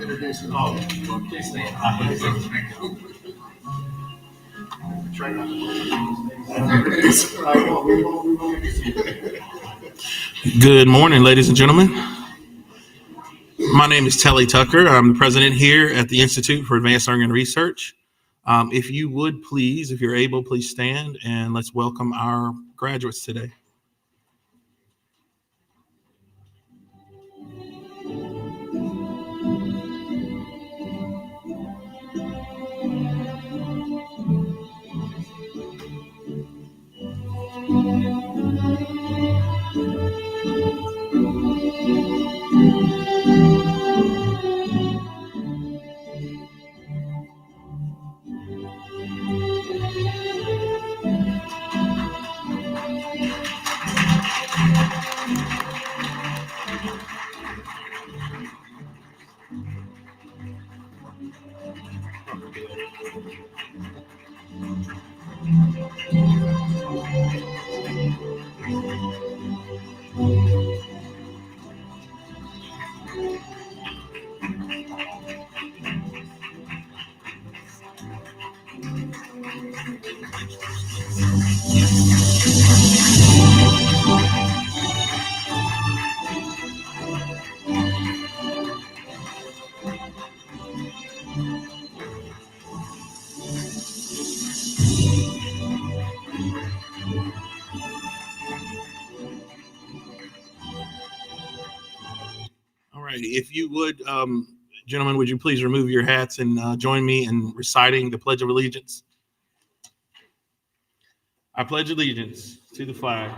Good morning, ladies and gentlemen. My name is Telly Tucker. I'm the president here at the Institute for Advanced Learning and Research. If you would please, if you're able, please stand and let's welcome our graduates today. All right, if you would, gentlemen, would you please remove your hats and join me in reciting the Pledge of Allegiance? I pledge allegiance to the flag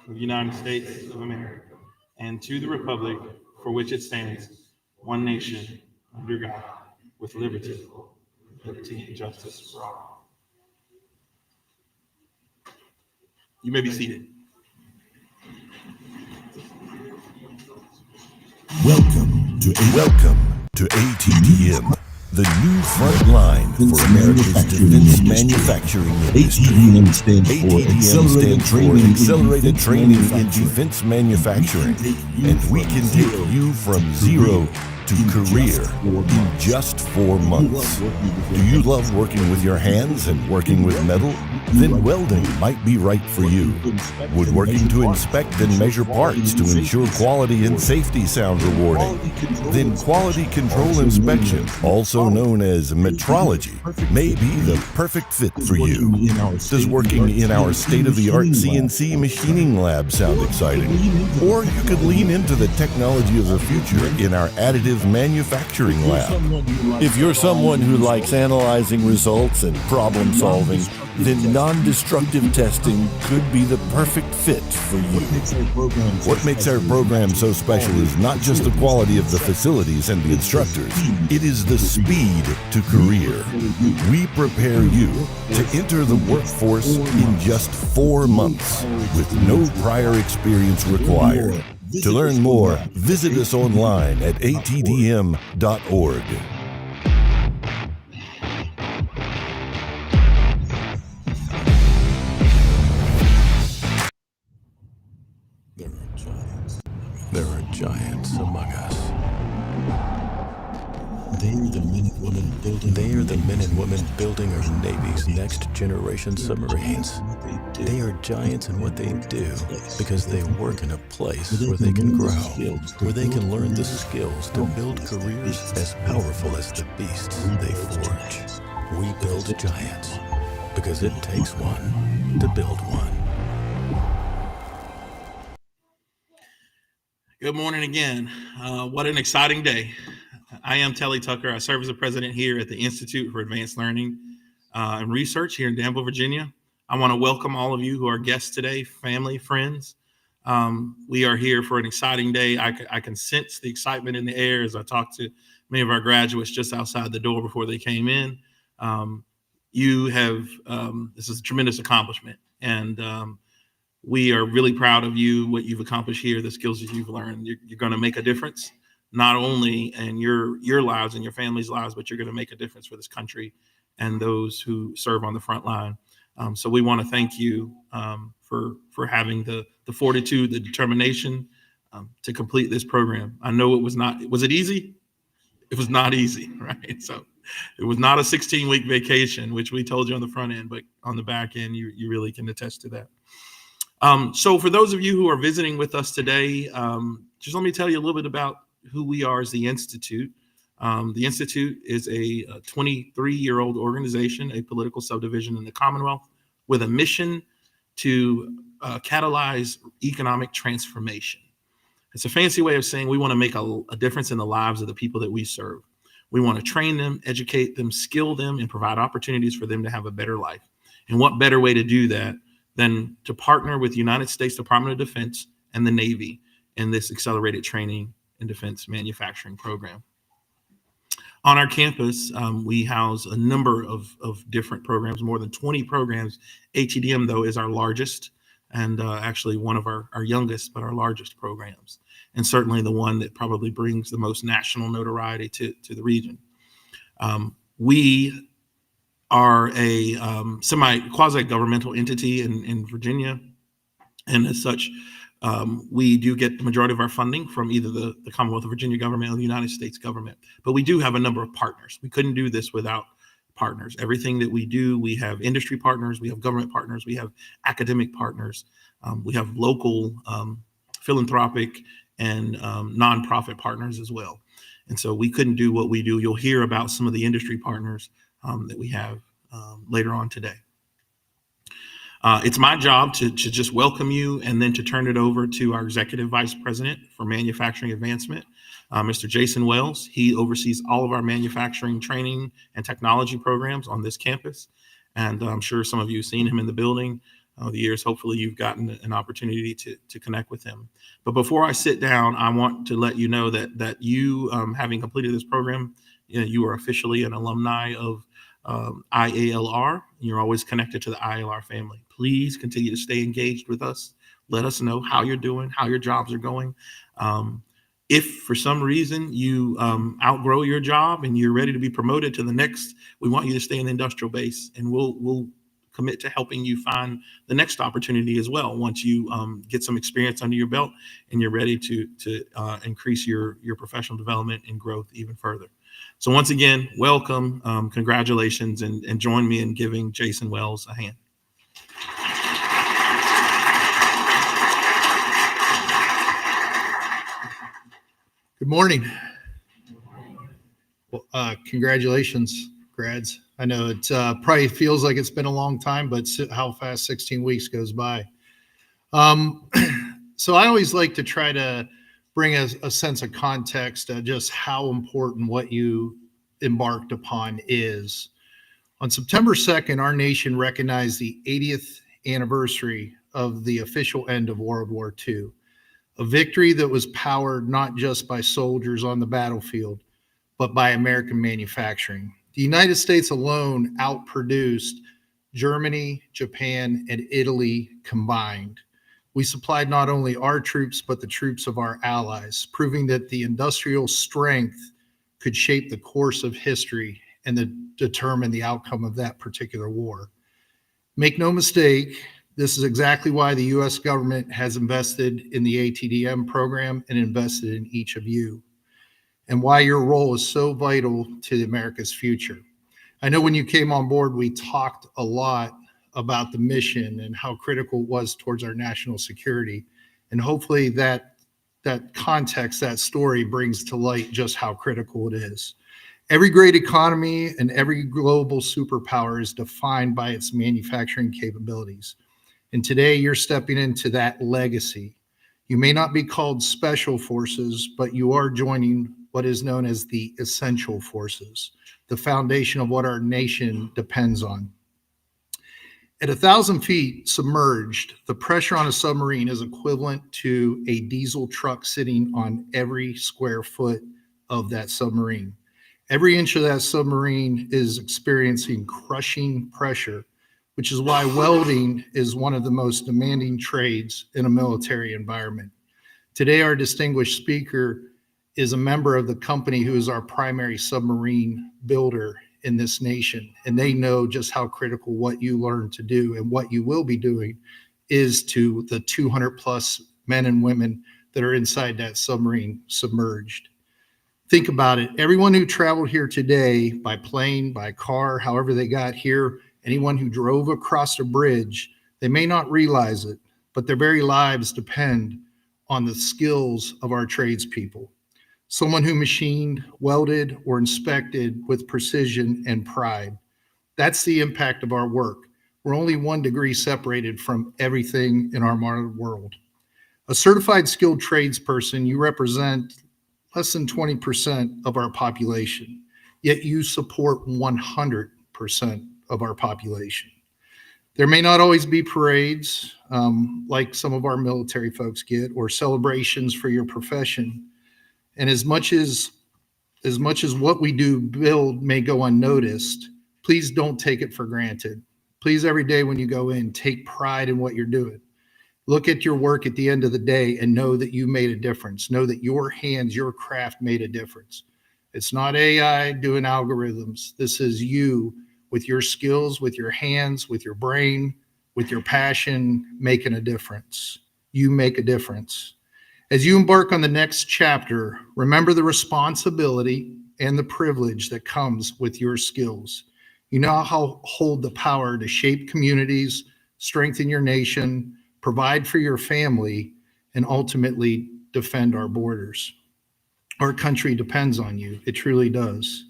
of the United States of America and to the republic for which it stands, one nation, under God, with liberty and justice for all. You may be seated. Welcome to ATDM, the new front line for America's defense manufacturing industry. ATDM stands for Accelerated Training in Defense Manufacturing, and we can take you from zero to career in just 4 months. Do you love working with your hands and working with metal? Then welding might be right for you. Woodworking to inspect and measure parts to ensure quality and safety sound rewarding. Then quality control inspection, also known as metrology, may be the perfect fit for you. Does working in our state-of-the-art CNC machining lab sound exciting? Or you could lean into the technology of the future in our additive manufacturing lab. If you're someone who likes analyzing results and problem solving, then non-destructive testing could be the perfect fit for you. What makes our program so special is not just the quality of the facilities and the instructors, it is the speed to career. We prepare you to enter the workforce in just 4 months with no prior experience required. To learn more, visit us online at atdm.org. There are giants among us. They are the men and women building our Navy's next generation submarines. They are giants in what they do because they work in a place where they can grow, where they can learn the skills to build careers as powerful as the beasts they forge. We build giants because it takes one to build one. Good morning again. What an exciting day. I am Telly Tucker. I serve as the president here at the Institute for Advanced Learning and Research here in Danville, Virginia. I want to welcome all of you who are guests today, family, friends. We are here for an exciting day. I can sense the excitement in the air as I talk to many of our graduates just outside the door before they came in. This is a tremendous accomplishment. And we are really proud of you, what you've accomplished here, the skills that you've learned. You're going to make a difference, not only in your lives and your family's lives, but you're going to make a difference for this country and those who serve on the front line. So we want to thank you for having the fortitude, the determination to complete this program. I know it was not. Was it easy? It was not easy, right? So it was not a 16-week vacation, which we told you on the front end, but on the back end, you really can attest to that. So for those of you who are visiting with us today, just let me tell you a little bit about who we are as the Institute. The Institute is a 23-year-old organization, a political subdivision in the Commonwealth, with a mission to catalyze economic transformation. It's a fancy way of saying we want to make a difference in the lives of the people that we serve. We want to train them, educate them, skill them, and provide opportunities for them to have a better life. And what better way to do that than to partner with the United States Department of Defense and the Navy in this accelerated training and defense manufacturing program. On our campus, we house a number of different programs, more than 20 programs. ATDM, though, is our largest and actually one of our youngest, but our largest programs, and certainly the one that probably brings the most national notoriety to the region. We are a quasi-governmental entity in Virginia, and as such, we do get the majority of our funding from either the Commonwealth of Virginia government or the United States government. But we do have a number of partners. We couldn't do this without partners. Everything that we do, we have industry partners, we have government partners, we have academic partners, we have local philanthropic and nonprofit partners as well. And so we couldn't do what we do. You'll hear about some of the industry partners that we have later on today. It's my job to just welcome you and then to turn it over to our Executive Vice President for Manufacturing Advancement, Mr. Jason Wells. He oversees all of our manufacturing training and technology programs on this campus. And I'm sure some of you have seen him in the building over the years. Hopefully you've gotten an opportunity to connect with him. But before I sit down, I want to let you know that you, having completed this program, you are officially an alumni of IALR. You're always connected to the IALR family. Please continue to stay engaged with us. Let us know how you're doing, how your jobs are going. If for some reason you outgrow your job and you're ready to be promoted to the next, we want you to stay in the industrial base, and we'll commit to helping you find the next opportunity as well once you get some experience under your belt and you're ready to increase your professional development and growth even further. So once again, welcome, congratulations, and join me in giving Jason Wells a hand. Good morning. Well, congratulations, grads. I know it probably feels like it's been a long time, but how fast 16 weeks goes by. So I always like to try to bring a sense of context of just how important what you embarked upon is. On September 2nd, our nation recognized the 80th anniversary of the official end of World War II. A victory that was powered not just by soldiers on the battlefield, but by American manufacturing. The United States alone outproduced Germany, Japan, and Italy combined. We supplied not only our troops, but the troops of our allies, proving that the industrial strength could shape the course of history and determine the outcome of that particular war. Make no mistake, this is exactly why the U.S. government has invested in the ATDM program and invested in each of you, and why your role is so vital to America's future. I know when you came on board, we talked a lot about the mission and how critical it was towards our national security. And hopefully that context, that story brings to light just how critical it is. Every great economy and every global superpower is defined by its manufacturing capabilities. And today you're stepping into that legacy. You may not be called special forces, but you are joining what is known as the essential forces, the foundation of what our nation depends on. At 1,000 feet submerged, the pressure on a submarine is equivalent to a diesel truck sitting on every square foot of that submarine. Every inch of that submarine is experiencing crushing pressure, which is why welding is one of the most demanding trades in a military environment. Today, our distinguished speaker is a member of the company who is our primary submarine builder in this nation, and they know just how critical what you learn to do and what you will be doing is to the 200 plus men and women that are inside that submarine submerged. Think about it. Everyone who traveled here today by plane, by car, however they got here, anyone who drove across a bridge, they may not realize it, but their very lives depend on the skills of our tradespeople. Someone who machined, welded, or inspected with precision and pride. That's the impact of our work. We're only 1 degree separated from everything in our modern world. A certified skilled tradesperson, you represent less than 20% of our population, yet you support 100% of our population. There may not always be parades like some of our military folks get, or celebrations for your profession. And as much as what we do build may go unnoticed, please don't take it for granted. Please, every day when you go in, take pride in what you're doing. Look at your work at the end of the day and know that you made a difference. Know that your hands, your craft made a difference. It's not AI doing algorithms. This is you with your skills, with your hands, with your brain, with your passion, making a difference. You make a difference. As you embark on the next chapter, remember the responsibility and the privilege that comes with your skills. You now hold the power to shape communities, strengthen your nation, provide for your family, and ultimately defend our borders. Our country depends on you. It truly does.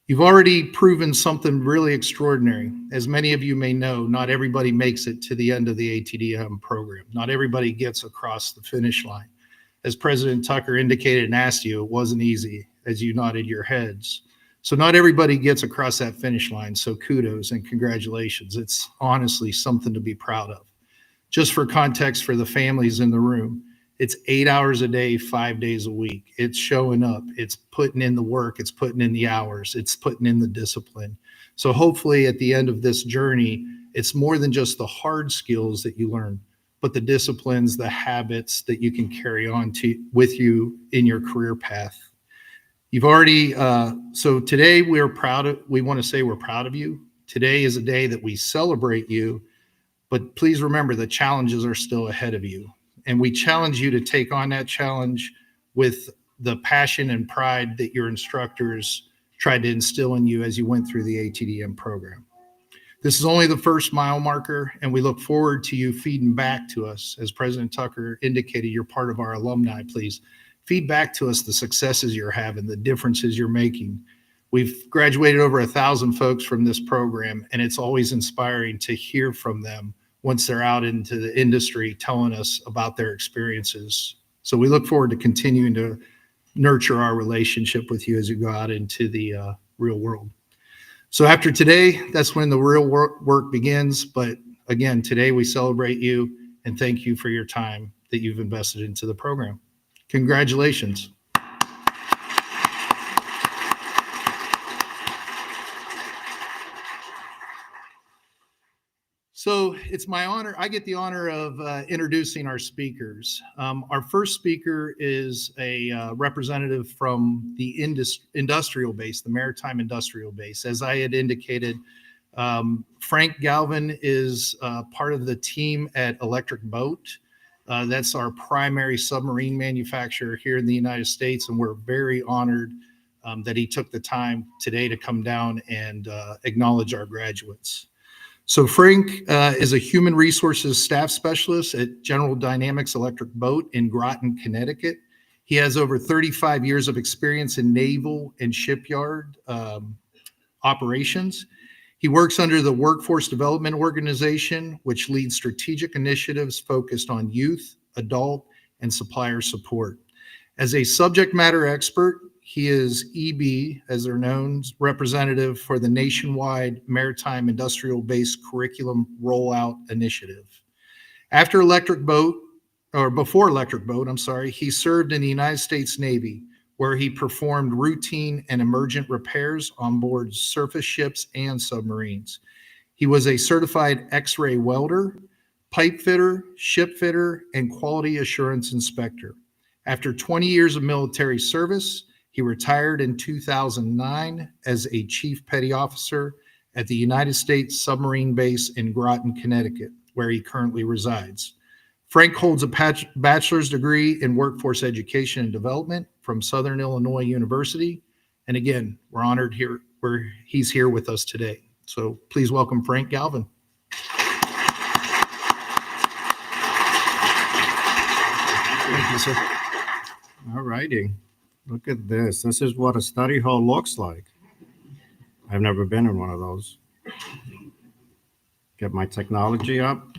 You've already proven something really extraordinary. As many of you may know, not everybody makes it to the end of the ATDM program. Not everybody gets across the finish line. As President Tucker indicated and asked you, it wasn't easy, as you nodded your heads. So not everybody gets across that finish line. So kudos and congratulations. It's honestly something to be proud of. Just for context for the families in the room, it's 8 hours a day, 5 days a week. It's showing up. It's putting in the work. It's putting in the hours. It's putting in the discipline. So hopefully at the end of this journey, it's more than just the hard skills that you learn, but the disciplines, the habits that you can carry on with you in your career path. You've already, so today we want to say we're proud of you. Today is a day that we celebrate you, but please remember the challenges are still ahead of you. And we challenge you to take on that challenge with the passion and pride that your instructors tried to instill in you as you went through the ATDM program. This is only the first mile marker, and we look forward to you feeding back to us. As President Tucker indicated, you're part of our alumni. Please feed back to us the successes you're having, the differences you're making. We've graduated over 1,000 folks from this program, and it's always inspiring to hear from them once they're out into the industry telling us about their experiences. So we look forward to continuing to nurture our relationship with you as you go out into the real world. So after today, that's when the real work begins. But again, today we celebrate you and thank you for your time that you've invested into the program. Congratulations. So it's my honor. I get the honor of introducing our speakers. Our first speaker is a representative from the industrial base, the maritime industrial base. As I had indicated, Frank Galvin is part of the team at Electric Boat. That's our primary submarine manufacturer here in the United States, and we're very honored that he took the time today to come down and acknowledge our graduates. So Frank is a human resources staff specialist at General Dynamics Electric Boat in Groton, Connecticut. He has over 35 years of experience in naval and shipyard operations. He works under the Workforce Development Organization, which leads strategic initiatives focused on youth, adult, and supplier support. As a subject matter expert, he is EB, as they're known, representative for the nationwide Maritime Industrial Base Curriculum Rollout Initiative. Before Electric Boat, he served in the United States Navy, where he performed routine and emergent repairs on board surface ships and submarines. He was a certified X-ray welder, pipe fitter, ship fitter, and quality assurance inspector. After 20 years of military service, he retired in 2009 as a chief petty officer at the United States Submarine Base in Groton, Connecticut, where he currently resides. Frank holds a bachelor's degree in workforce education and development from Southern Illinois University. And again, we're honored here where he's here with us today. So please welcome Frank Galvin. Thank you, sir. All righty. Look at this. This is what a study hall looks like. I've never been in one of those. Get my technology up.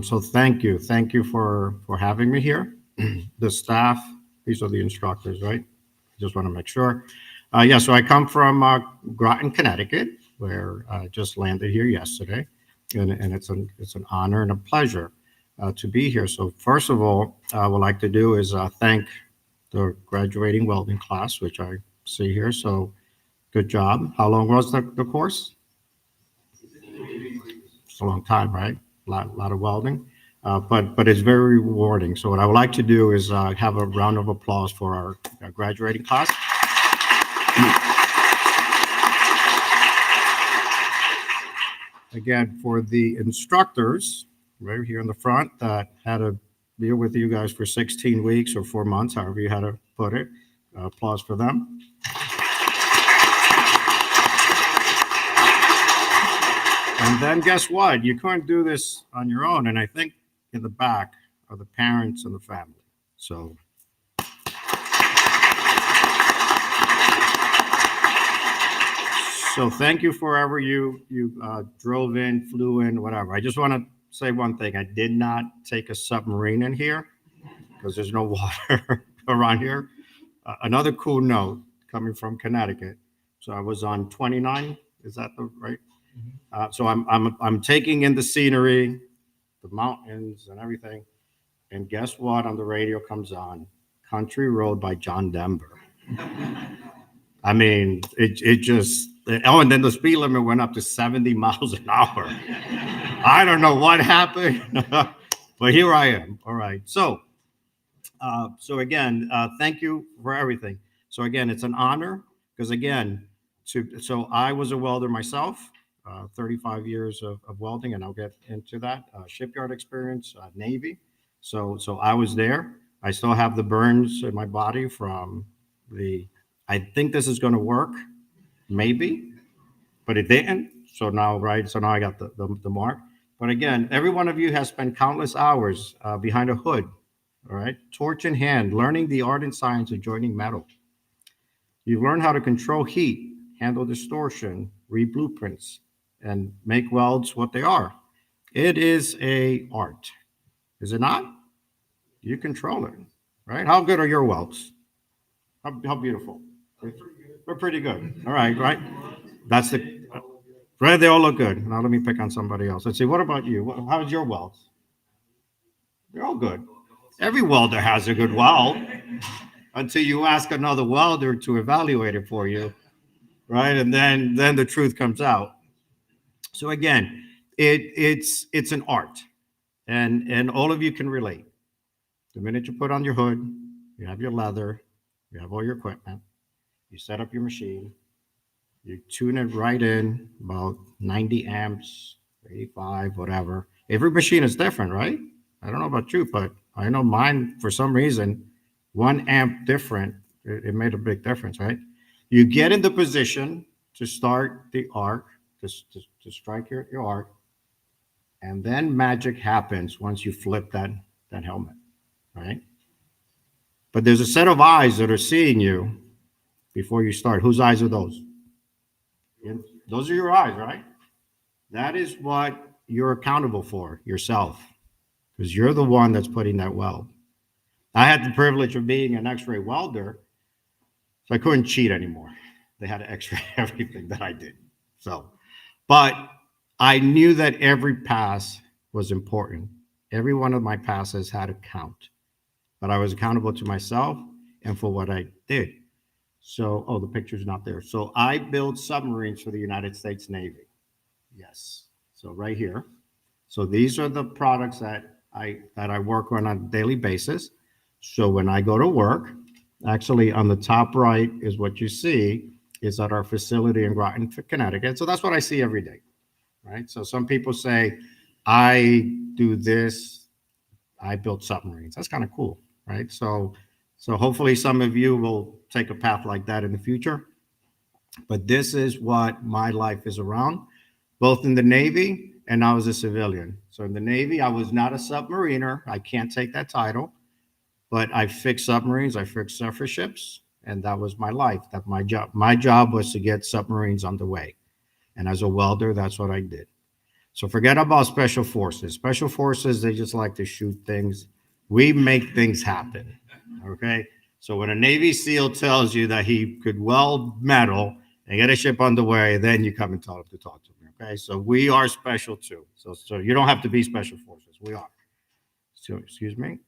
So thank you. Thank you for having me here. The staff, these are the instructors, right? Just want to make sure. Yeah, so I come from Groton, Connecticut, where I just landed here yesterday. And it's an honor and a pleasure to be here. So first of all, I would like to do is thank the graduating welding class, which I see here. So good job. How long was the course? It's a long time, right? A lot of welding, but it's very rewarding. So what I would like to do is have a round of applause for our graduating class. Again, for the instructors right here in the front that had to be with you guys for 16 weeks or 4 months, however you had to put it, applause for them. And then guess what? You couldn't do this on your own. And I think in the back are the parents and the family. So thank you for wherever you drove in, flew in, whatever. I just want to say one thing. I did not take a submarine in here because there's no water around here. Another cool note coming from Connecticut. So I was on 29. Is that the right? So I'm taking in the scenery, the mountains and everything. And guess what? On the radio comes on Country Road by John Denver. I mean, it just, and then the speed limit went up to 70 miles an hour. I don't know what happened, but here I am. All right. So again, thank you for everything. So again, it's an honor because again, so I was a welder myself, 35 years of welding, and I'll get into that. Shipyard experience, Navy. So I was there. I still have the burns in my body from I think this is going to work, maybe, but it didn't. So now I got the mark. But again, every one of you has spent countless hours behind a hood, all right, torch in hand, learning the art and science of joining metal. You've learned how to control heat, handle distortion, read blueprints, and make welds what they are. It is an art, is it not? You control it, right? How good are your welds? How beautiful? We're pretty good. All right, right? That's right. They all look good. Now let me pick on somebody else. Let's see. What about you? How's your welds? They're all good. Every welder has a good weld until you ask another welder to evaluate it for you, right? And then the truth comes out. So again, it's an art, and all of you can relate. The minute you put on your hood, you have your leather, you have all your equipment, you set up your machine, you tune it right in, about 90 amps, 85, whatever. Every machine is different, right? I don't know about you, but I know mine, for some reason, 1 amp different, it made a big difference, right? You get in the position to start the arc, to strike your arc, and then magic happens once you flip that helmet, right? But there's a set of eyes that are seeing you before you start. Whose eyes are those? Those are your eyes, right? That is what you're accountable for, yourself, because you're the one that's putting that weld. I had the privilege of being an X-ray welder, so I couldn't cheat anymore. They had to X-ray everything that I did. So, but I knew that every pass was important. Every one of my passes had to count, but I was accountable to myself and for what I did. So, the picture's not there. So I build submarines for the United States Navy. Yes. So right here. So these are the products that I work on a daily basis. So when I go to work, actually on the top right is what you see is at our facility in Groton, Connecticut. So that's what I see every day, right? So some people say, I do this. I built submarines. That's kind of cool, right? So hopefully some of you will take a path like that in the future. But this is what my life is around, both in the Navy and I was a civilian. So in the Navy, I was not a submariner. I can't take that title, but I fixed submarines. I fixed surface ships, and that was my life. That my job. My job was to get submarines underway. And as a welder, that's what I did. So forget about special forces. Special forces, they just like to shoot things. We make things happen. Okay. So when a Navy SEAL tells you that he could weld metal and get a ship underway, then you come and talk to me. Okay. So we are special too. So you don't have to be special forces. We are. So excuse me.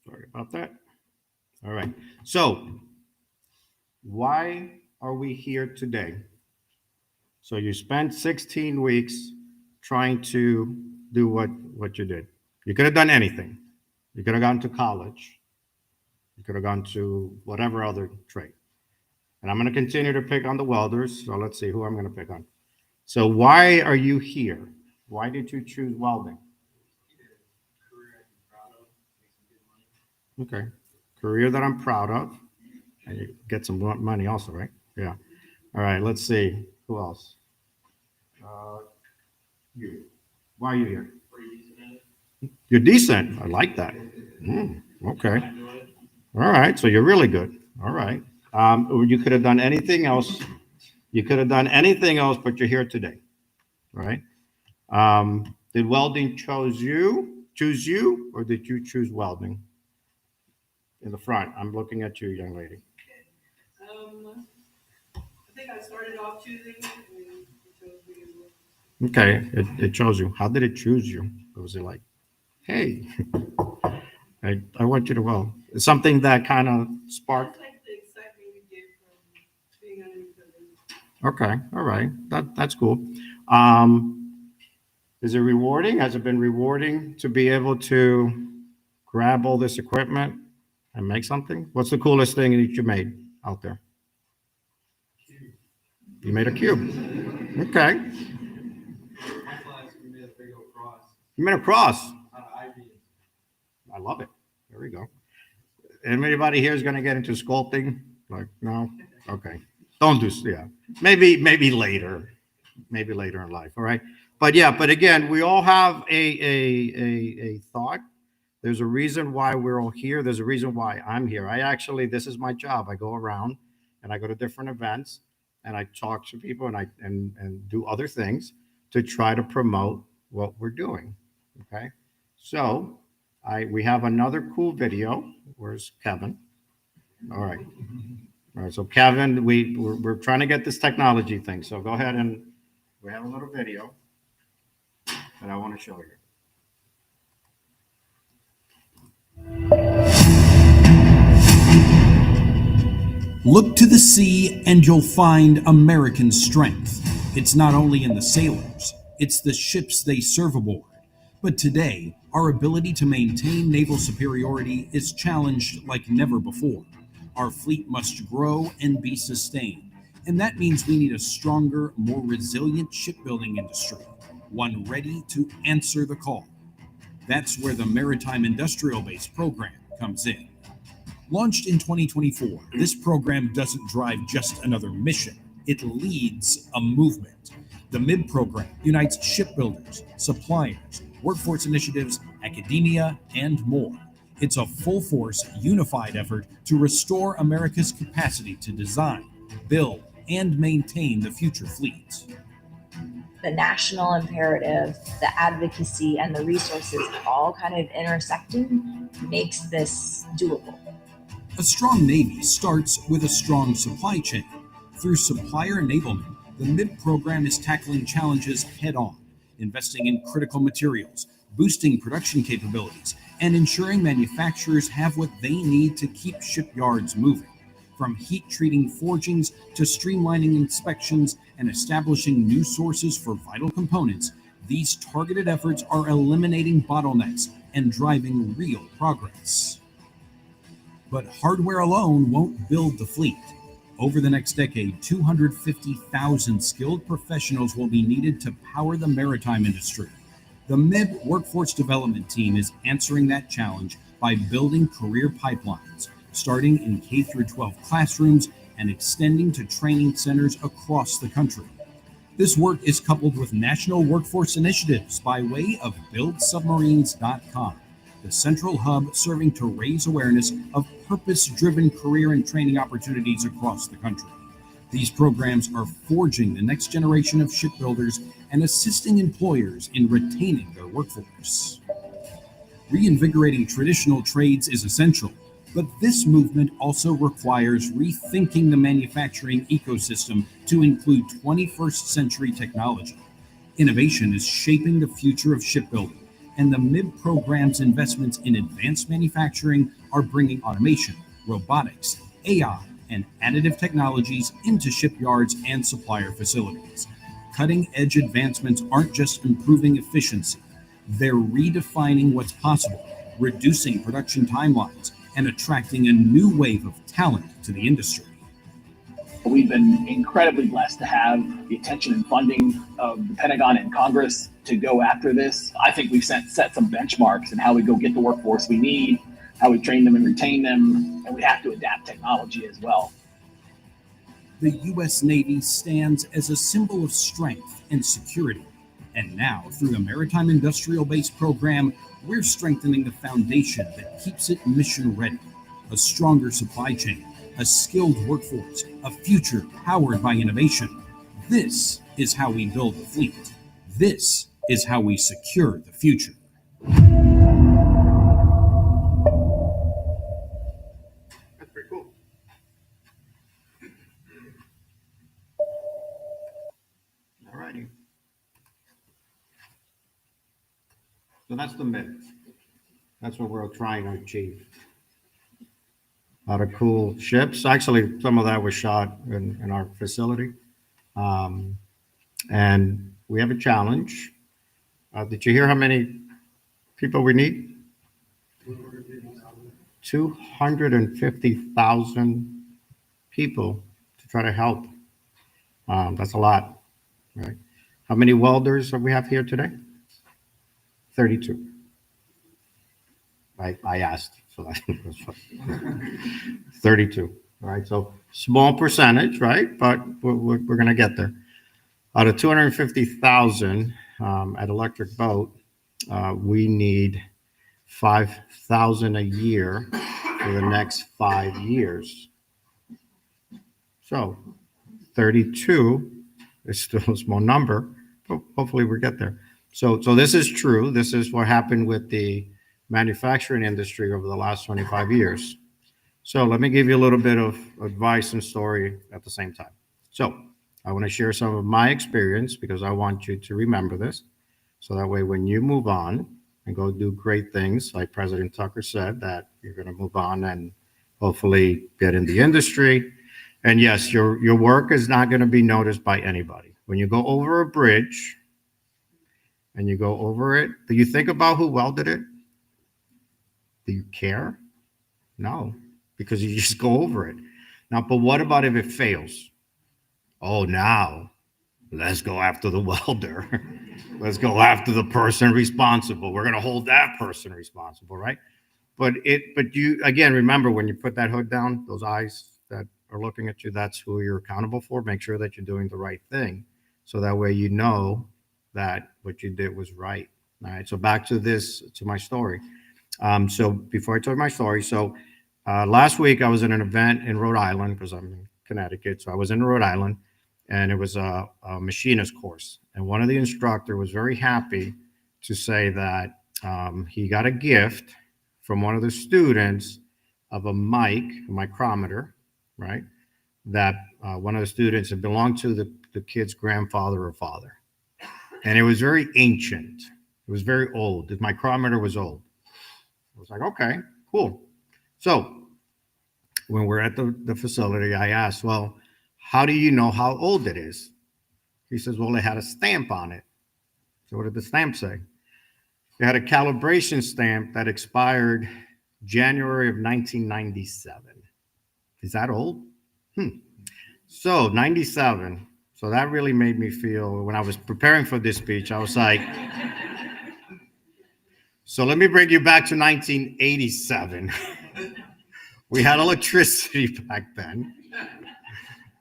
Sorry about that. All right. So why are we here today? So you spent 16 weeks trying to do what you did. You could have done anything. You could have gone to college. You could have gone to whatever other trade. And I'm going to continue to pick on the welders. So let's see who I'm going to pick on. So why are you here? Why did you choose welding? Okay. Career that I'm proud of. And you get some money also, right? Yeah. All right. Let's see. Who else? You. Why are you here? You're decent. I like that. Okay. All right. So you're really good. All right. You could have done anything else. You could have done anything else, but you're here today. All right. Did welding choose you, or did you choose welding? In the front. I'm looking at you, young lady. I think I started off choosing it, and it chose me. Okay, it chose you. How did it choose you? Was it like, hey, I want you to weld? It's something that kind of sparked. It's like the excitement you get from being underneath the roof. Okay, all right, that's cool. Is it rewarding? Has it been rewarding to be able to grab all this equipment and make something? What's the coolest thing that you made out there? You made a cube. Okay. You made a cross. I love it. There we go. Anybody here is going to get into sculpting? Like, no? Okay. Don't do, yeah. Maybe later. Maybe later in life. All right. But yeah, but again, we all have a thought. There's a reason why we're all here. There's a reason why I'm here. This is my job. I go around and I go to different events and I talk to people and I do other things to try to promote what we're doing. Okay. So we have another cool video. Where's Kevin? All right. All right. So Kevin, we're trying to get this technology thing. So go ahead, and we have a little video that I want to show you. Look to the sea and you'll find American strength. It's not only in the sailors, it's the ships they serve aboard. But today, our ability to maintain naval superiority is challenged like never before. Our fleet must grow and be sustained, and that means we need a stronger, more resilient shipbuilding industry, one ready to answer the call. That's where the Maritime Industrial Base program comes in. Launched in 2024, this program doesn't drive just another mission, it leads a movement. The MIB program unites shipbuilders, suppliers, workforce initiatives, academia, and more. It's a full-force, unified effort to restore America's capacity to design, build, and maintain the future fleet. The national imperative, the advocacy, and the resources all kind of intersecting makes this doable. A strong Navy starts with a strong supply chain. Through supplier enablement, the MIB program is tackling challenges head-on, investing in critical materials, boosting production capabilities, and ensuring manufacturers have what they need to keep shipyards moving. From heat-treating forgings to streamlining inspections and establishing new sources for vital components, these targeted efforts are eliminating bottlenecks and driving real progress. But hardware alone won't build the fleet. Over the next decade, 250,000 skilled professionals will be needed to power the maritime industry. The MIB Workforce Development Team is answering that challenge by building career pipelines, starting in K-12 classrooms and extending to training centers across the country. This work is coupled with national workforce initiatives by way of BuildSubmarines.com, the central hub serving to raise awareness of purpose-driven career and training opportunities across the country. These programs are forging the next generation of shipbuilders and assisting employers in retaining their workforce. Reinvigorating traditional trades is essential, but this movement also requires rethinking the manufacturing ecosystem to include 21st century technology. Innovation is shaping the future of shipbuilding, and the MIB program's investments in advanced manufacturing are bringing automation, robotics, AI, and additive technologies into shipyards and supplier facilities. Cutting-edge advancements aren't just improving efficiency, they're redefining what's possible, reducing production timelines, and attracting a new wave of talent to the industry. We've been incredibly blessed to have the attention and funding of the Pentagon and Congress to go after this. I think we've set some benchmarks in how we go get the workforce we need, how we train them and retain them, and we have to adapt technology as well. The U.S. Navy stands as a symbol of strength and security. And now, through the Maritime Industrial Base program, we're strengthening the foundation that keeps it mission ready. A stronger supply chain, a skilled workforce, a future powered by innovation. This is how we build the fleet. This is how we secure the future. That's pretty cool. All righty. So that's the myth. That's what we're trying to achieve. A lot of cool ships. Actually, some of that was shot in our facility. And we have a challenge. Did you hear how many people we need? 250,000 people to try to help. That's a lot, right? How many welders do we have here today? 32. I asked, so I think it was 32. All right, so small percentage, right? But we're going to get there. Out of 250,000 at Electric Boat, we need 5,000 a year for the next 5 years. So 32 is still a small number, but hopefully we'll get there. So this is true. This is what happened with the manufacturing industry over the last 25 years. So let me give you a little bit of advice and story at the same time. So I want to share some of my experience because I want you to remember this. So that way, when you move on and go do great things, like President Tucker said, that you're going to move on and hopefully get in the industry. And yes, your work is not going to be noticed by anybody. When you go over a bridge and you go over it, do you think about who welded it? Do you care? No, because you just go over it. Now, but what about if it fails? Oh, now let's go after the welder. Let's go after the person responsible. We're going to hold that person responsible, right? But you, again, remember when you put that hood down, those eyes that are looking at you, that's who you're accountable for. Make sure that you're doing the right thing. So that way you know that what you did was right. All right. So back to my story. So before I tell my story, last week I was at an event in Rhode Island because I'm in Connecticut. So I was in Rhode Island and it was a machinist course. And one of the instructor was very happy to say that he got a gift from one of the students of a micrometer, right? That one of the students had belonged to the kid's grandfather or father. And it was very ancient. It was very old. The micrometer was old. I was like, okay, cool. So when we're at the facility, I asked, well, how do you know how old it is? He says, well, it had a stamp on it. So what did the stamp say? It had a calibration stamp that expired January of 1997. Is that old? So 97. So that really made me feel, when I was preparing for this speech, I was like, So let me bring you back to 1987. We had electricity back then.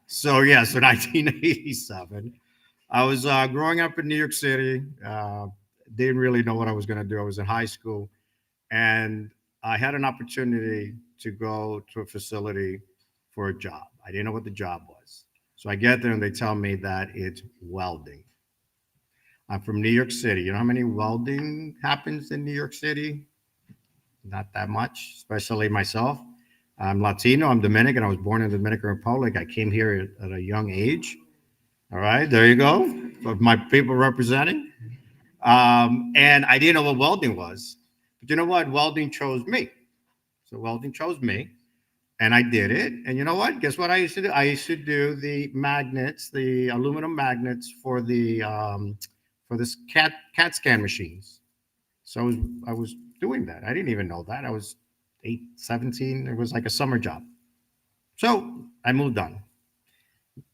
So 1987. I was growing up in New York City. Didn't really know what I was going to do. I was in high school, and I had an opportunity to go to a facility for a job. I didn't know what the job was. So I get there and they tell me that it's welding. I'm from New York City. You know how many welding happens in New York City? Not that much, especially myself. I'm Latino. I'm Dominican. I was born in the Dominican Republic. I came here at a young age. All right, there you go. Of my people representing. And I didn't know what welding was. But you know what? Welding chose me. So welding chose me. And I did it. And you know what? Guess what I used to do? I used to do the magnets, the aluminum magnets for the CAT scan machines. So I was doing that. I didn't even know that. I was 17. It was like a summer job. So I moved on.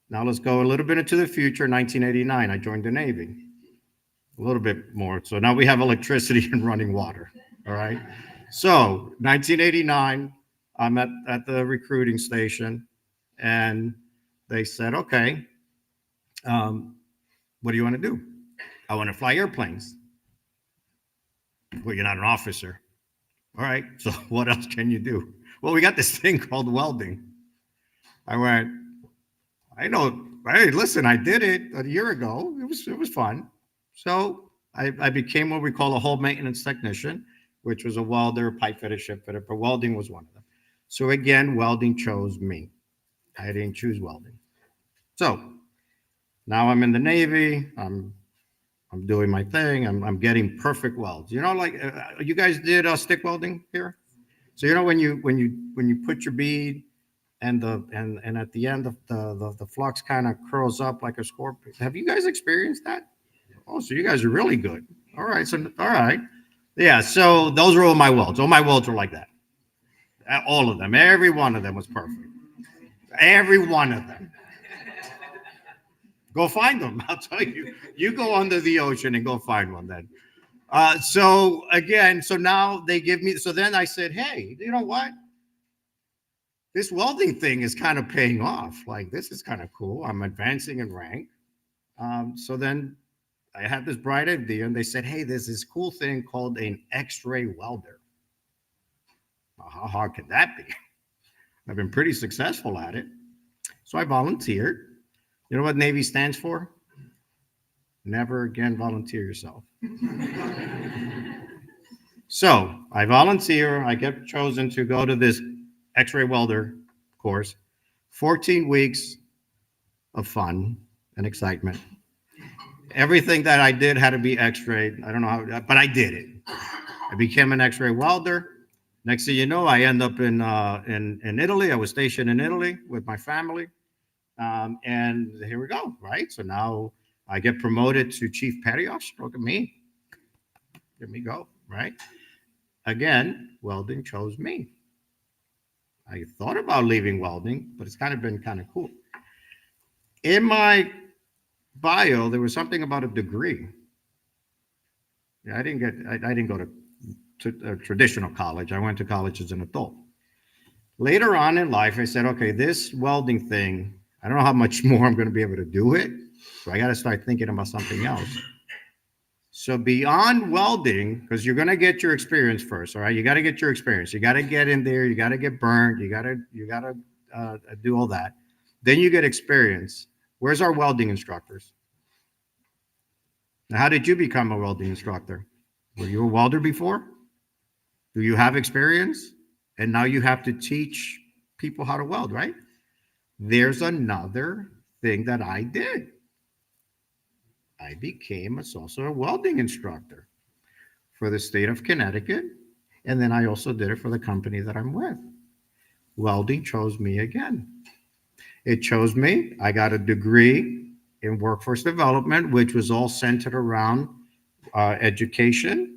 Now let's go a little bit into the future. 1989, I joined the Navy. A little bit more. So now we have electricity and running water. All right. So 1989, I'm at the recruiting station, and they said, okay, what do you want to do? I want to fly airplanes. Well, you're not an officer. All right. So what else can you do? Well, we got this thing called welding. I went, I know. Hey, listen, I did it a year ago. It was fun. So I became what we call a hull maintenance technician, which was a welder, pipe fitter, ship fitter, but welding was one of them. So again, welding chose me. I didn't choose welding. So now I'm in the Navy. I'm doing my thing. I'm getting perfect welds. You know, like you guys did stick welding here. So you know when you put your bead and at the end the flux kind of curls up like a scorpion. Have you guys experienced that? Oh, so you guys are really good. All right. So all right. Yeah. So those are all my welds. All my welds were like that. All of them. Every one of them was perfect. Every one of them. Go find them. I'll tell you. You go under the ocean and go find one then. So again, so now they give me, so then I said, hey, you know what? This welding thing is kind of paying off. Like, this is kind of cool. I'm advancing in rank. So then I had this bright idea, and they said, hey, there's this cool thing called an X-ray welder. Well, how hard could that be? I've been pretty successful at it. So I volunteered. You know what Navy stands for? Never again volunteer yourself. So I volunteer. I get chosen to go to this X-ray welder course. 14 weeks of fun and excitement. Everything that I did had to be X-rayed. I don't know how, but I did it. I became an X-ray welder. Next thing you know, I end up in Italy. I was stationed in Italy with my family. And here we go, right? So now I get promoted to chief petty officer. Look at me. Let me go, right? Again, welding chose me. I thought about leaving welding, but it's kind of been kind of cool. In my bio, there was something about a degree. Yeah, I didn't go to a traditional college. I went to college as an adult. Later on in life, I said, okay, this welding thing, I don't know how much more I'm going to be able to do it. So I got to start thinking about something else. So beyond welding, because you're going to get your experience first, all right? You got to get your experience. You got to get in there. You got to get burned. You got to do all that. Then you get experience. Where's our welding instructors? Now, how did you become a welding instructor? Were you a welder before? Do you have experience? And now you have to teach people how to weld, right? There's another thing that I did. I became also a welding instructor for the state of Connecticut. And then I also did it for the company that I'm with. Welding chose me again. It chose me. I got a degree in workforce development, which was all centered around education,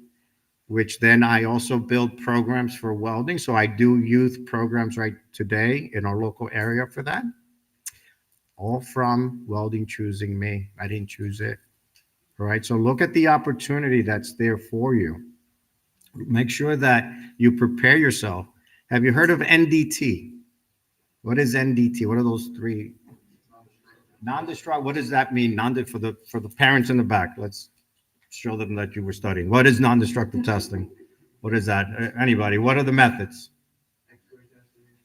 which then I also build programs for welding. So I do youth programs right today in our local area for that. All from welding choosing me. I didn't choose it. All right. So look at the opportunity that's there for you. Make sure that you prepare yourself. Have you heard of NDT? What is NDT? What are those three? Non-destructive. What does that mean? For the parents in the back. Let's show them that you were studying. What is non-destructive testing? What is that? Anybody? What are the methods?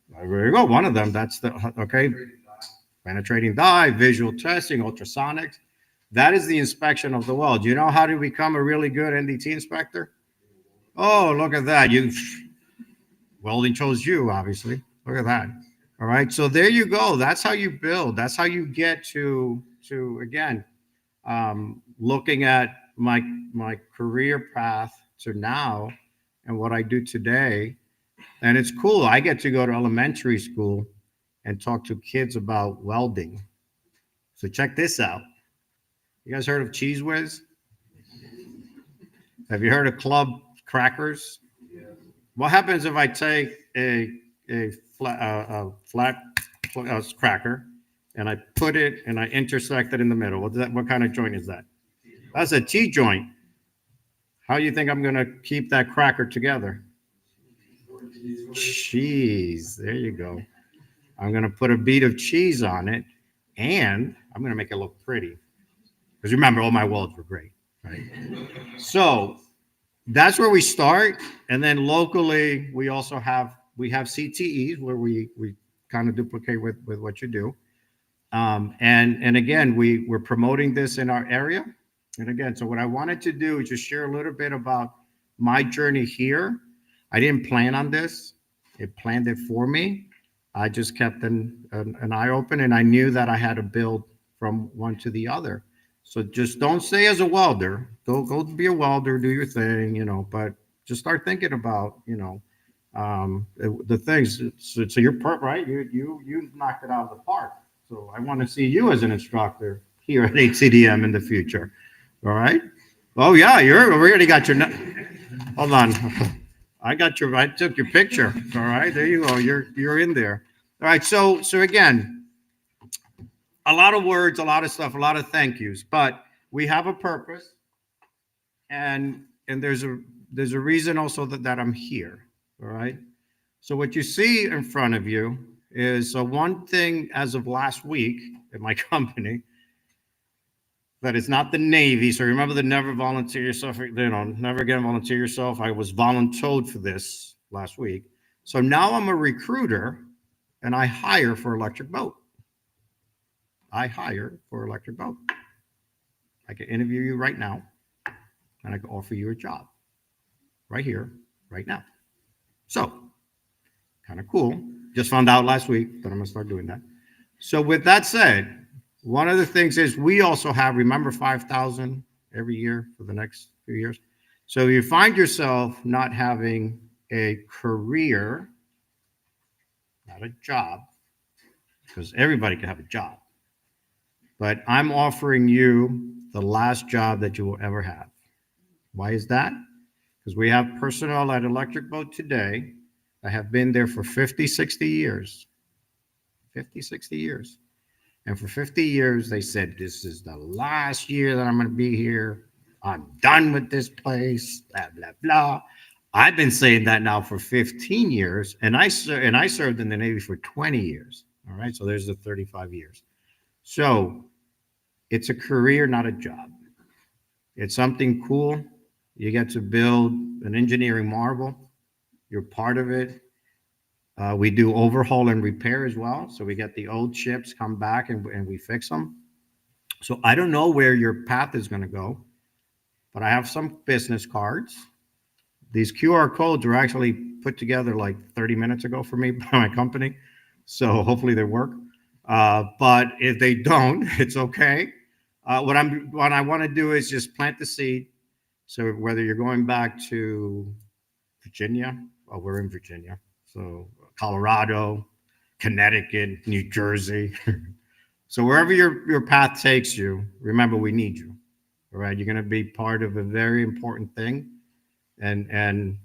There you go. One of them. That's the okay. Penetrating dye, visual testing, ultrasonics. That is the inspection of the weld. Do you know how to become a really good NDT inspector? Oh, look at that. Welding chose you, obviously. Look at that. All right. So there you go. That's how you build. That's how you get to again, looking at my career path to now and what I do today. And it's cool. I get to go to elementary school and talk to kids about welding. So check this out. You guys heard of Cheese Whiz? Have you heard of Club Crackers? What happens if I take a flat cracker and I put it and I intersect it in the middle? What kind of joint is that? That's a T-joint. How do you think I'm going to keep that cracker together? Cheese. There you go. I'm going to put a bead of cheese on it, and I'm going to make it look pretty. Because remember, all my welds were great, right? So that's where we start. And then locally, we also have CTEs where we kind of duplicate with what you do. And again, we're promoting this in our area. And again, so what I wanted to do is just share a little bit about my journey here. I didn't plan on this. It planned it for me. I just kept an eye open, and I knew that I had to build from one to the other. So just don't stay as a welder. Go be a welder, do your thing, but just start thinking about, the things. So you're right. You knocked it out of the park. So I want to see you as an instructor here at ATDM in the future. All right. Oh yeah, we already got your. Hold on. I took your picture. All right, there you go. You're in there. All right. So again, a lot of words, a lot of stuff, a lot of thank yous, but we have a purpose, and there's a reason also that I'm here. All right. So what you see in front of you is one thing as of last week at my company that is not the Navy. So remember the never volunteer yourself, never again volunteer yourself. I was voluntold for this last week. So now I'm a recruiter and I hire for Electric Boat. I hire for Electric Boat. I can interview you right now and I can offer you a job right here, right now. So kind of cool. Just found out last week that I'm going to start doing that. So with that said, one of the things is we also have, remember, 5,000 every year for the next few years. So if you find yourself not having a career, not a job, because everybody can have a job, but I'm offering you the last job that you will ever have. Why is that? Because we have personnel at Electric Boat today that have been there for 50, 60 years. 50, 60 years. And for 50 years, they said, this is the last year that I'm going to be here. I'm done with this place, blah, blah, blah. I've been saying that now for 15 years, and I served in the Navy for 20 years. All right, so there's the 35 years. So it's a career, not a job. It's something cool. You get to build an engineering marvel. You're part of it. We do overhaul and repair as well. So we get the old ships come back and we fix them. So I don't know where your path is going to go, but I have some business cards. These QR codes were actually put together like 30 minutes ago for me by my company. So hopefully they work. But if they don't, it's okay. What I want to do is just plant the seed. So whether you're going back to Virginia, we're in Virginia. So Colorado, Connecticut, New Jersey. So wherever your path takes you, remember we need you. All right, you're going to be part of a very important thing, and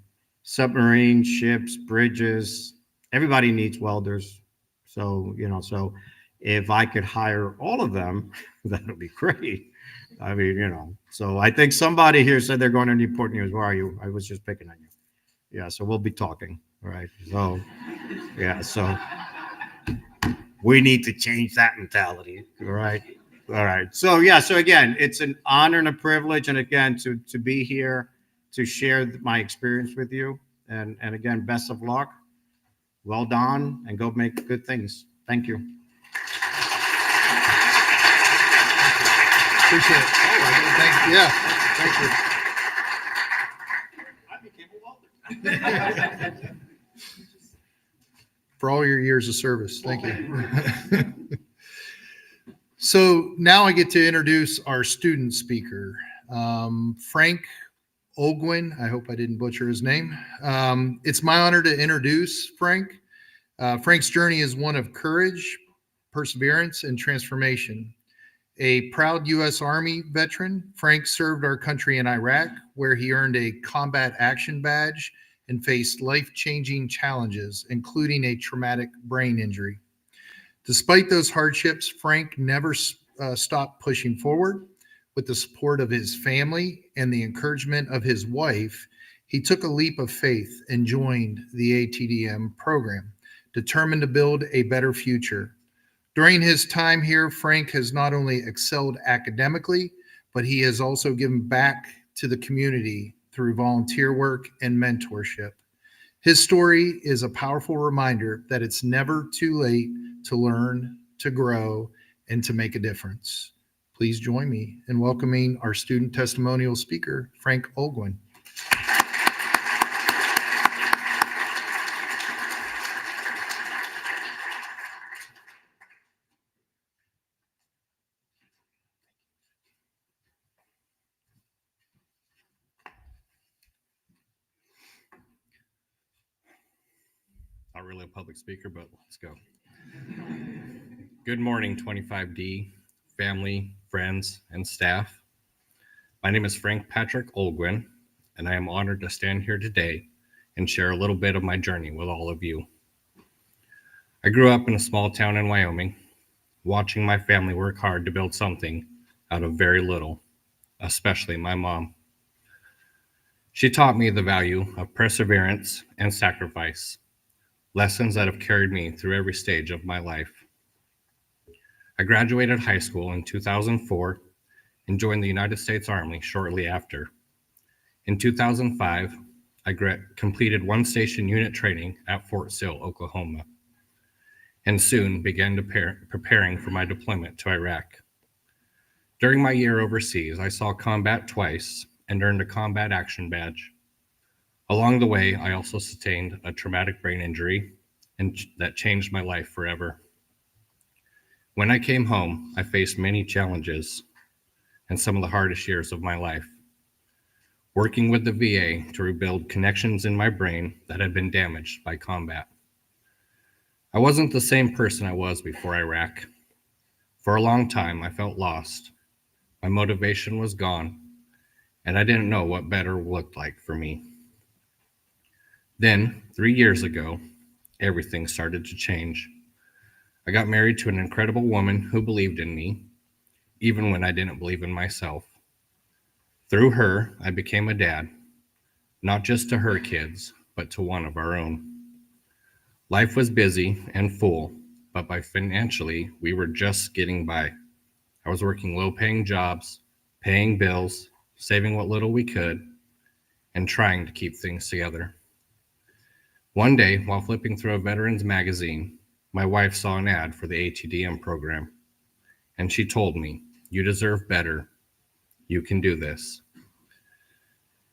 submarine ships, bridges, everybody needs welders. So so if I could hire all of them, that would be great. I mean, so I think somebody here said they're going to Newport News. Where are you? I was just picking on you. Yeah, so we'll be talking. All right. So, yeah, so we need to change that mentality. All right. All right. So, yeah, so again, it's an honor and a privilege. And again, to be here to share my experience with you. And again, best of luck. Well done, and go make good things. Thank you. Appreciate it. Thank you. Yeah, thank you. For all your years of service. Thank you. So now I get to introduce our student speaker, Frank Ogwin. I hope I didn't butcher his name. It's my honor to introduce Frank. Frank's journey is one of courage, perseverance, and transformation. A proud U.S. Army veteran, Frank served our country in Iraq, where he earned a combat action badge and faced life-changing challenges, including a traumatic brain injury. Despite those hardships, Frank never stopped pushing forward. With the support of his family and the encouragement of his wife, he took a leap of faith and joined the ATDM program, determined to build a better future. During his time here, Frank has not only excelled academically, but he has also given back to the community through volunteer work and mentorship. His story is a powerful reminder that it's never too late to learn, to grow, and to make a difference. Please join me in welcoming our student testimonial speaker, Frank Ogwin. Not really a public speaker, but let's go. Good morning, 25D, family, friends, and staff. My name is Frank Patrick Olgwin, and I am honored to stand here today and share a little bit of my journey with all of you. I grew up in a small town in Wyoming, watching my family work hard to build something out of very little, especially my mom. She taught me the value of perseverance and sacrifice, lessons that have carried me through every stage of my life. I graduated high school in 2004 and joined the United States Army shortly after. In 2005, I completed one-station unit training at Fort Sill, Oklahoma, and soon began preparing for my deployment to Iraq. During my year overseas, I saw combat twice and earned a combat action badge. Along the way, I also sustained a traumatic brain injury, and that changed my life forever. When I came home, I faced many challenges and some of the hardest years of my life, working with the VA to rebuild connections in my brain that had been damaged by combat. I wasn't the same person I was before Iraq. For a long time, I felt lost. My motivation was gone, and I didn't know what better looked like for me. Then, 3 years ago, everything started to change. I got married to an incredible woman who believed in me, even when I didn't believe in myself. Through her, I became a dad, not just to her kids, but to one of our own. Life was busy and full, but financially, we were just getting by. I was working low-paying jobs, paying bills, saving what little we could, and trying to keep things together. One day, while flipping through a veterans magazine, my wife saw an ad for the ATDM program, and she told me, "You deserve better. You can do this."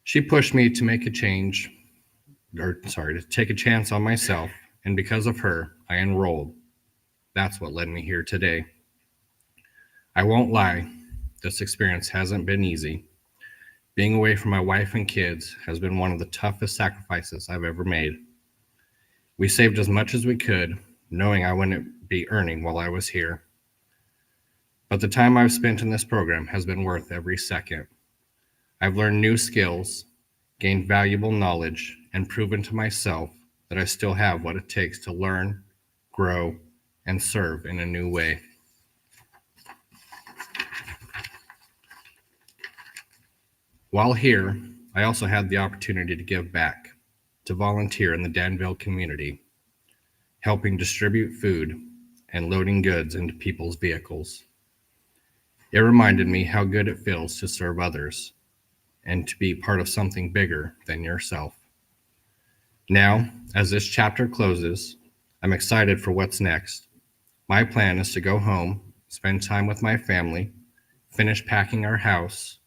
She pushed me to take a chance on myself, and because of her, I enrolled. That's what led me here today. I won't lie, this experience hasn't been easy. Being away from my wife and kids has been one of the toughest sacrifices I've ever made. We saved as much as we could, knowing I wouldn't be earning while I was here. But the time I've spent in this program has been worth every second. I've learned new skills, gained valuable knowledge, and proven to myself that I still have what it takes to learn, grow, and serve in a new way. While here, I also had the opportunity to give back. to volunteer in the Danville community, helping distribute food and loading goods into people's vehicles. It reminded me how good it feels to serve others and to be part of something bigger than yourself. Now, as this chapter closes, I'm excited for what's next. My plan is to go home, spend time with my family, finish packing our house,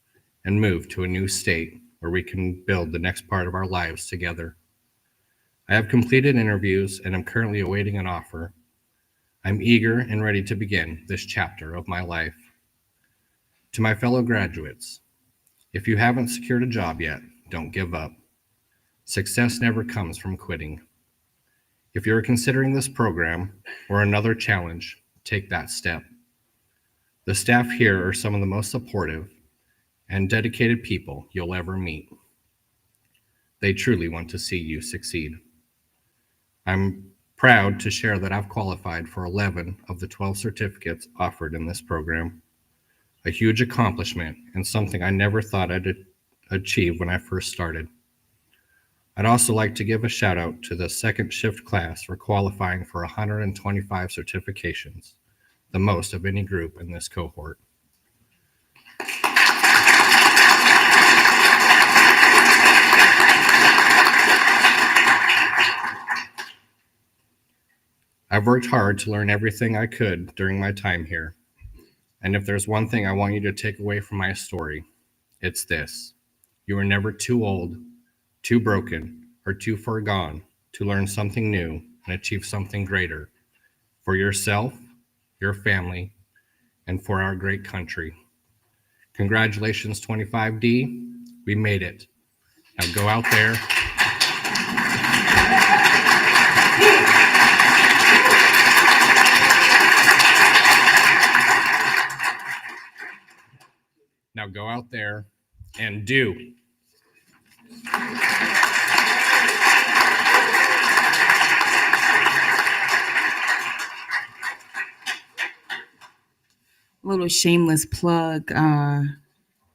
and move to a new state where we can build the next part of our lives together. I have completed interviews and am currently awaiting an offer. I'm eager and ready to begin this chapter of my life. To my fellow graduates, if you haven't secured a job yet, don't give up. Success never comes from quitting. If you're considering this program or another challenge, take that step. The staff here are some of the most supportive and dedicated people you'll ever meet. They truly want to see you succeed. I'm proud to share that I've qualified for 11 of the 12 certificates offered in this program. A huge accomplishment and something I never thought I'd achieve when I first started. I'd also like to give a shout out to the second shift class for qualifying for 125 certifications, the most of any group in this cohort. I've worked hard to learn everything I could during my time here. And if there's one thing I want you to take away from my story, it's this. You are never too old, too broken, or too far gone to learn something new and achieve something greater for yourself, your family, and for our great country. Congratulations, 25D. We made it. Now go out there. Now go out there and do. Little shameless plug. I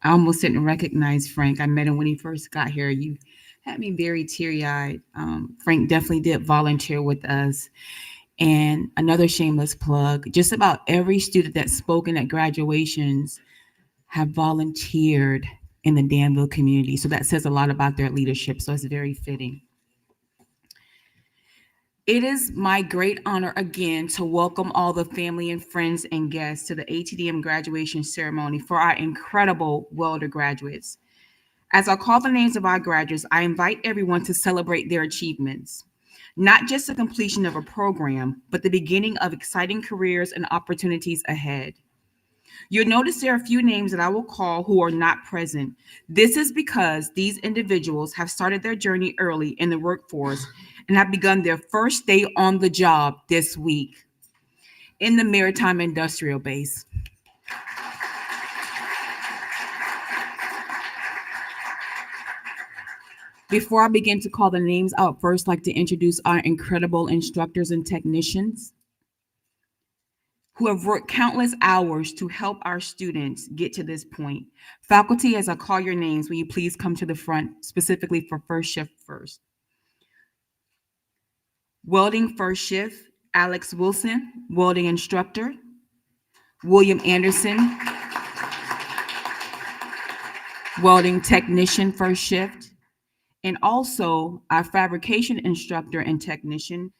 almost didn't recognize Frank. I met him when he first got here. You had me very teary-eyed. Frank definitely did volunteer with us. And another shameless plug, just about every student that's spoken at graduations have volunteered in the Danville community. So that says a lot about their leadership. So it's very fitting. It is my great honor again to welcome all the family and friends and guests to the ATDM graduation ceremony for our incredible welder graduates. As I call the names of our graduates, I invite everyone to celebrate their achievements. Not just the completion of a program, but the beginning of exciting careers and opportunities ahead. You'll notice there are a few names that I will call who are not present. This is because these individuals have started their journey early in the workforce and have begun their first day on the job this week in the maritime industrial base. Before I begin to call the names, I would first like to introduce our incredible instructors and technicians who have worked countless hours to help our students get to this point. Faculty, as I call your names, will you please come to the front, specifically for first shift first. Welding first shift, Alex Wilson, welding instructor. William Anderson, welding technician first shift. And also our fabrication instructor and technician,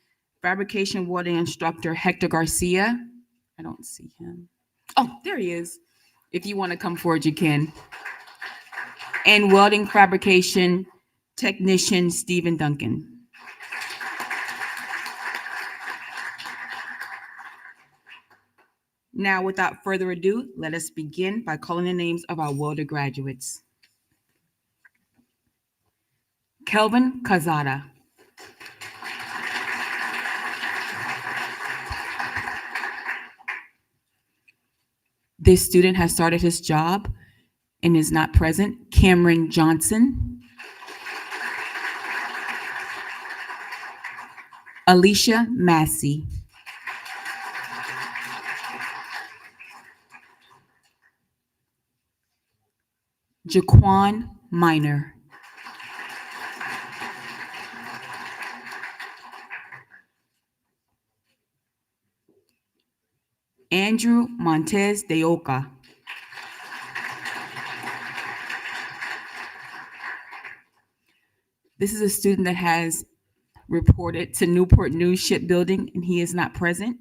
fabrication welding instructor Hector Garcia. I don't see him. Oh, there he is. If you want to come forward, you can. And welding fabrication technician Stephen Duncan. Now, without further ado, let us begin by calling the names of our welder graduates. Kelvin Cazada. This student has started his job and is not present. Cameron Johnson. Alicia Massey. Jaquan Minor. Andrew Montez de Oca. This is a student that has reported to Newport News Shipbuilding, and he is not present.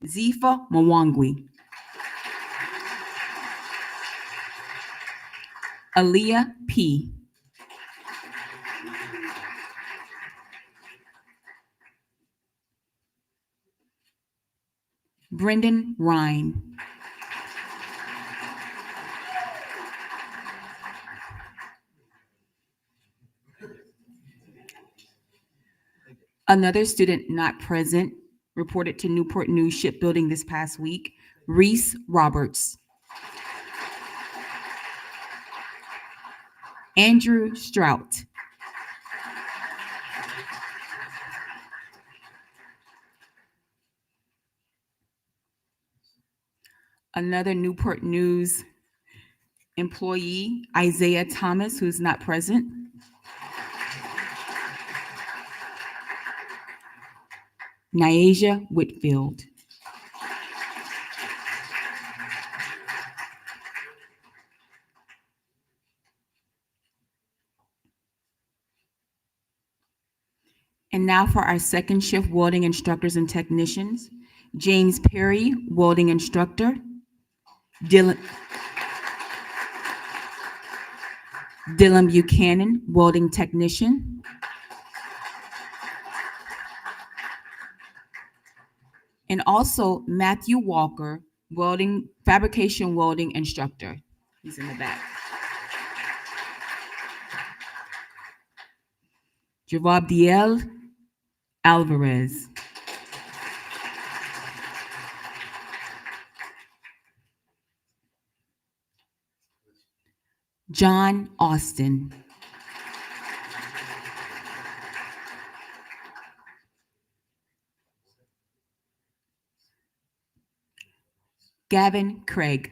Zifa Mwangwi. Aaliyah P. Brendan Ryan. Another student not present reported to Newport News Shipbuilding this past week, Reese Roberts. Andrew Strout. Another Newport News employee, Isaiah Thomas, who's not present. Nyasia Whitfield. And now for our second shift welding instructors and technicians. James Perry, welding instructor. Dylan Buchanan, welding technician. And also Matthew Walker, fabrication welding instructor. He's in the back. Javabdiel Alvarez. John Austin. Gavin Craig.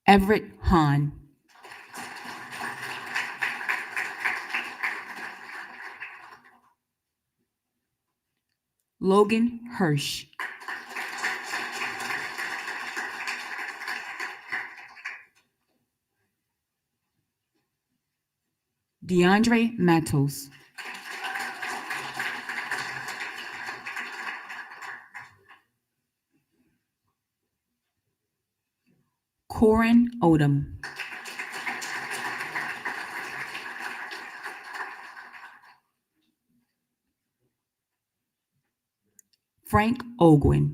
Everett Hahn. Logan Hirsch. DeAndre Matos. Corin Odom. Frank Ogwin.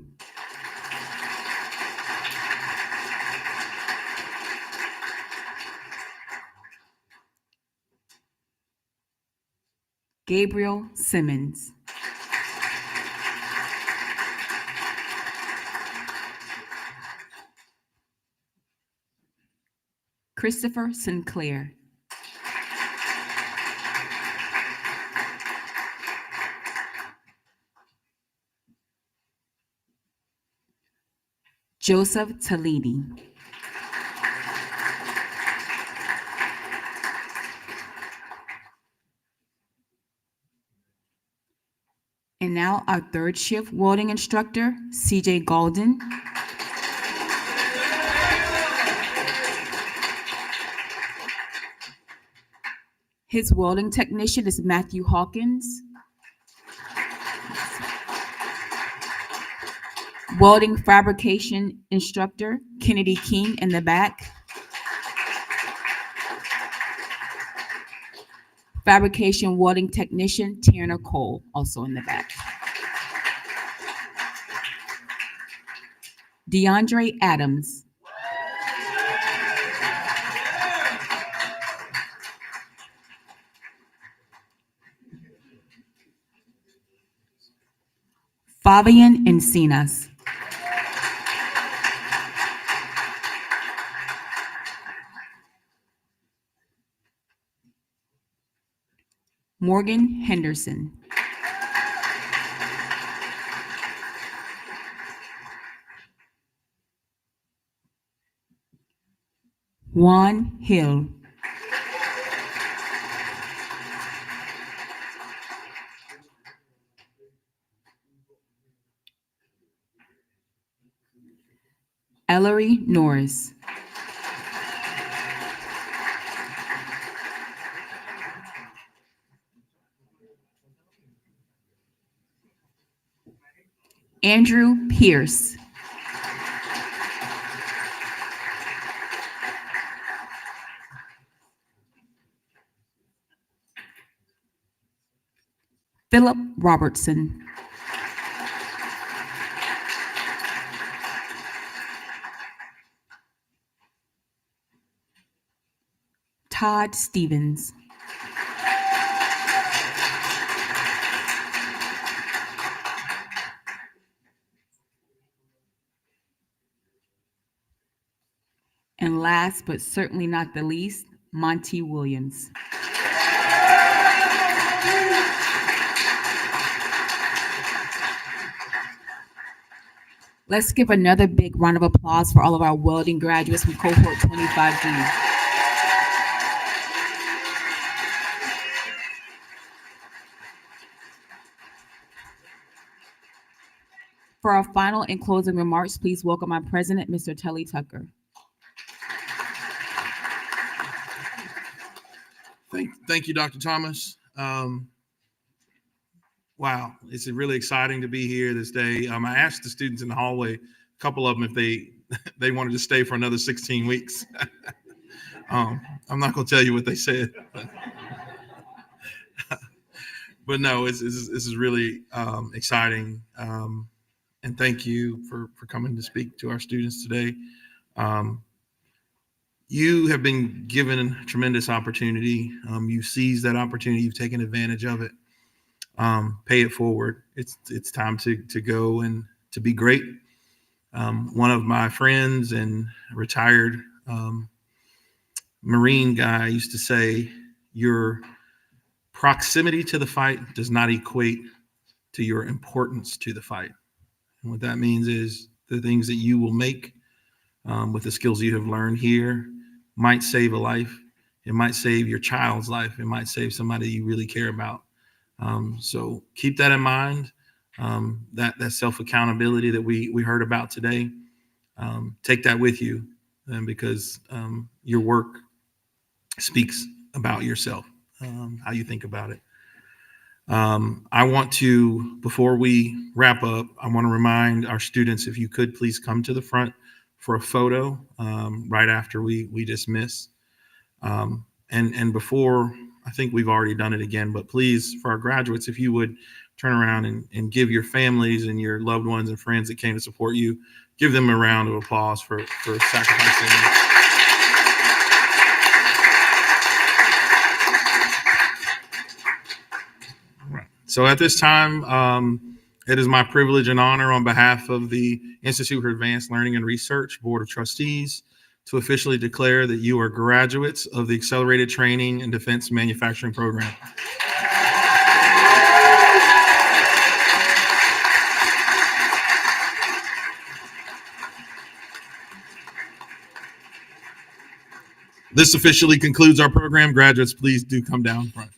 Gabriel Simmons. Christopher Sinclair. Joseph Talidi. And now our third shift welding instructor, CJ Golden. His welding technician is Matthew Hawkins. Welding fabrication instructor, Kennedy King in the back. Fabrication welding technician, Tierna Cole, also in the back. DeAndre Adams. Fabian Encinas. Morgan Henderson. Juan Hill. Ellery Norris. Andrew Pierce. Philip Robertson. Todd Stevens. And last but certainly not the least, Monty Williams. Let's give another big round of applause for all of our welding graduates from Cohort 25G. For our final and closing remarks, please welcome our president, Mr. Telly Tucker. Thank you, Dr. Thomas. Wow, it's really exciting to be here this day. I asked the students in the hallway, a couple of them, if they wanted to stay for another 16 weeks. I'm not going to tell you what they said, but no, this is really exciting. And thank you for coming to speak to our students today. You have been given a tremendous opportunity. You've seized that opportunity. You've taken advantage of it. Pay it forward. It's time to go and to be great. One of my friends and retired Marine guy used to say, your proximity to the fight does not equate to your importance to the fight. And what that means is the things that you will make with the skills you have learned here might save a life. It might save your child's life. It might save somebody you really care about. So keep that in mind. That self-accountability that we heard about today, take that with you, and because your work speaks about yourself, how you think about it. I want to, before we wrap up, I want to remind our students, if you could please come to the front for a photo right after we dismiss. And before, I think we've already done it again, but please, for our graduates, if you would turn around and give your families and your loved ones and friends that came to support you, give them a round of applause for sacrificing. So at this time, it is my privilege and honor on behalf of the Institute for Advanced Learning and Research Board of Trustees to officially declare that you are graduates of the Accelerated Training and Defense Manufacturing Program. This officially concludes our program. Graduates, please do come down front.